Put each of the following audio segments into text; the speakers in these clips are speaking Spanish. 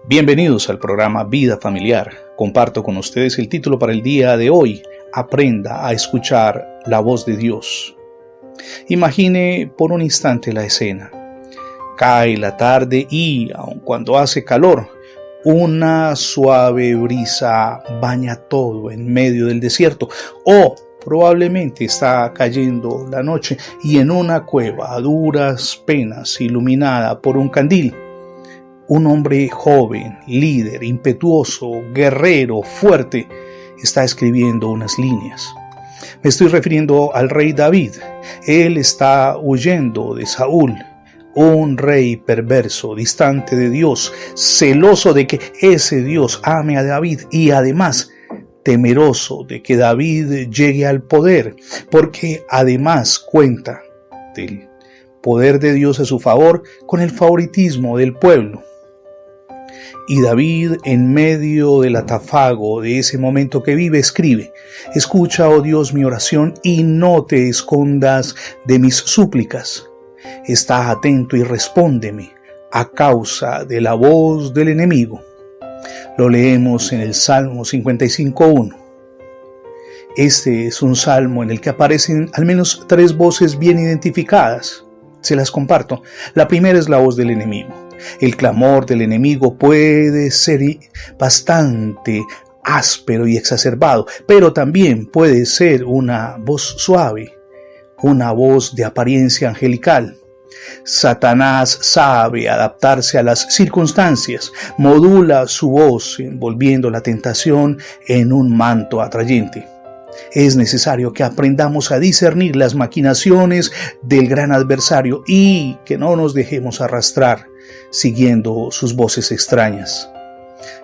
Bienvenidos al programa Vida Familiar. Comparto con ustedes el título para el día de hoy: Aprenda a escuchar la voz de Dios. Imagine por un instante la escena. Cae la tarde y, aun cuando hace calor, una suave brisa baña todo en medio del desierto, o probablemente está cayendo la noche y en una cueva a duras penas iluminada por un candil, un hombre joven, líder, impetuoso, guerrero, fuerte, está escribiendo unas líneas. Me estoy refiriendo al rey David. Él está huyendo de Saúl, un rey perverso, distante de Dios, celoso de que ese Dios ame a David y además temeroso de que David llegue al poder, porque además cuenta del poder de Dios a su favor con el favoritismo del pueblo. Y David, en medio del atafago de ese momento que vive, escribe: escucha, oh Dios, mi oración y no te escondas de mis súplicas. Está atento y respóndeme a causa de la voz del enemigo. Lo leemos en el Salmo 55:1. Este es un salmo en el que aparecen al menos 3 voces bien identificadas. Se las comparto. La primera es la voz del enemigo. El clamor del enemigo puede ser bastante áspero y exacerbado, pero también puede ser una voz suave, una voz de apariencia angelical. Satanás sabe adaptarse a las circunstancias, modula su voz envolviendo la tentación en un manto atrayente. Es necesario que aprendamos a discernir las maquinaciones del gran adversario y que no nos dejemos arrastrar siguiendo sus voces extrañas.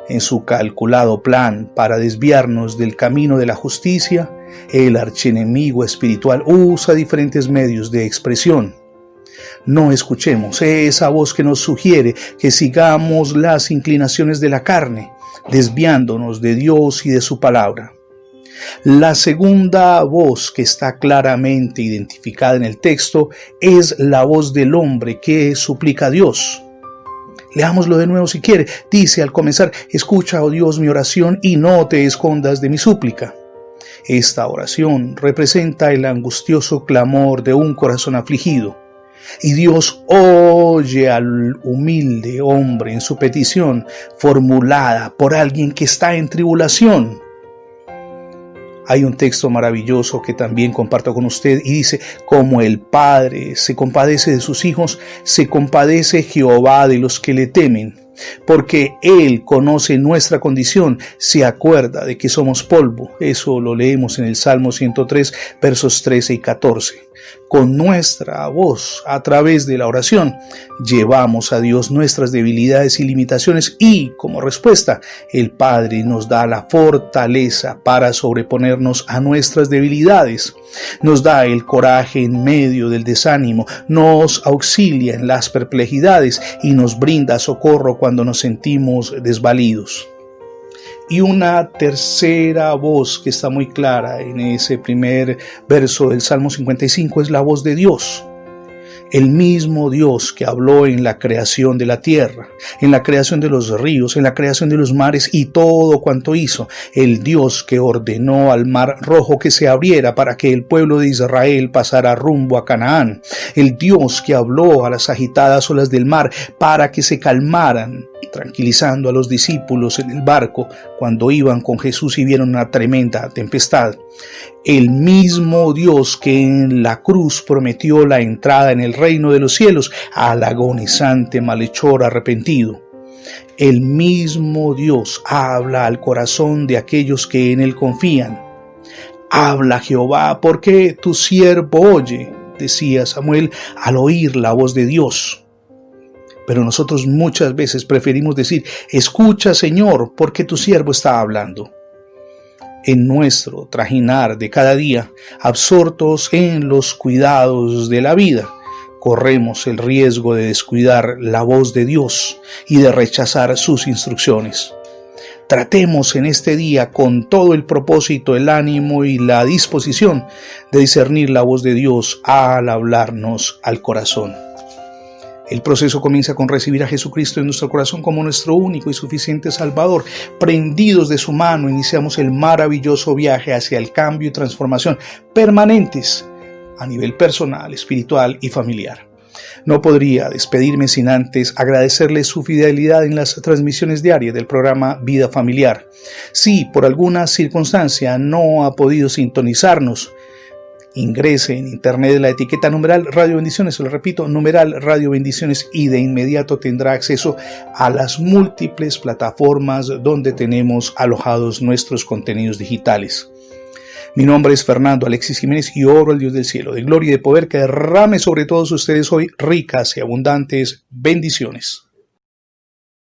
En su calculado plan para desviarnos del camino de la justicia, el archienemigo espiritual usa diferentes medios de expresión. No escuchemos esa voz que nos sugiere que sigamos las inclinaciones de la carne, desviándonos de Dios y de su palabra. La segunda voz que está claramente identificada en el texto es la voz del hombre que suplica a Dios. Leámoslo de nuevo si quiere. Dice al comenzar: escucha, oh Dios, mi oración y no te escondas de mi súplica. Esta oración representa el angustioso clamor de un corazón afligido. Y Dios oye al humilde hombre en su petición formulada por alguien que está en tribulación. Hay un texto maravilloso que también comparto con usted y dice: como el Padre se compadece de sus hijos, se compadece Jehová de los que le temen, porque Él conoce nuestra condición, se acuerda de que somos polvo. Eso lo leemos en el Salmo 103, versos 13 y 14. Con nuestra voz, a través de la oración, llevamos a Dios nuestras debilidades y limitaciones y, como respuesta, el Padre nos da la fortaleza para sobreponernos a nuestras debilidades. Nos da el coraje en medio del desánimo, nos auxilia en las perplejidades y nos brinda socorro cuando nos sentimos desvalidos. Y una tercera voz que está muy clara en ese primer verso del Salmo 55 es la voz de Dios. El mismo Dios que habló en la creación de la tierra, en la creación de los ríos, en la creación de los mares y todo cuanto hizo. El Dios que ordenó al mar rojo que se abriera para que el pueblo de Israel pasara rumbo a Canaán. El Dios que habló a las agitadas olas del mar para que se calmaran, tranquilizando a los discípulos en el barco cuando iban con Jesús y vieron una tremenda tempestad. El mismo Dios que en la cruz prometió la entrada en el reino de los cielos al agonizante malhechor arrepentido. El mismo Dios habla al corazón de aquellos que en él confían. Habla, Jehová, porque tu siervo oye, decía Samuel al oír la voz de Dios. Pero nosotros muchas veces preferimos decir: escucha, Señor, porque tu siervo está hablando. En nuestro trajinar de cada día, absortos en los cuidados de la vida, corremos el riesgo de descuidar la voz de Dios y de rechazar sus instrucciones. Tratemos en este día con todo el propósito, el ánimo y la disposición de discernir la voz de Dios al hablarnos al corazón. El proceso comienza con recibir a Jesucristo en nuestro corazón como nuestro único y suficiente Salvador. Prendidos de su mano, iniciamos el maravilloso viaje hacia el cambio y transformación permanentes a nivel personal, espiritual y familiar. No podría despedirme sin antes agradecerle su fidelidad en las transmisiones diarias del programa Vida Familiar. Si por alguna circunstancia no ha podido sintonizarnos, ingrese en internet la etiqueta numeral Radio Bendiciones, se lo repito, numeral Radio Bendiciones, y de inmediato tendrá acceso a las múltiples plataformas donde tenemos alojados nuestros contenidos digitales. Mi nombre es Fernando Alexis Jiménez y oro al Dios del cielo, de gloria y de poder, que derrame sobre todos ustedes hoy ricas y abundantes bendiciones.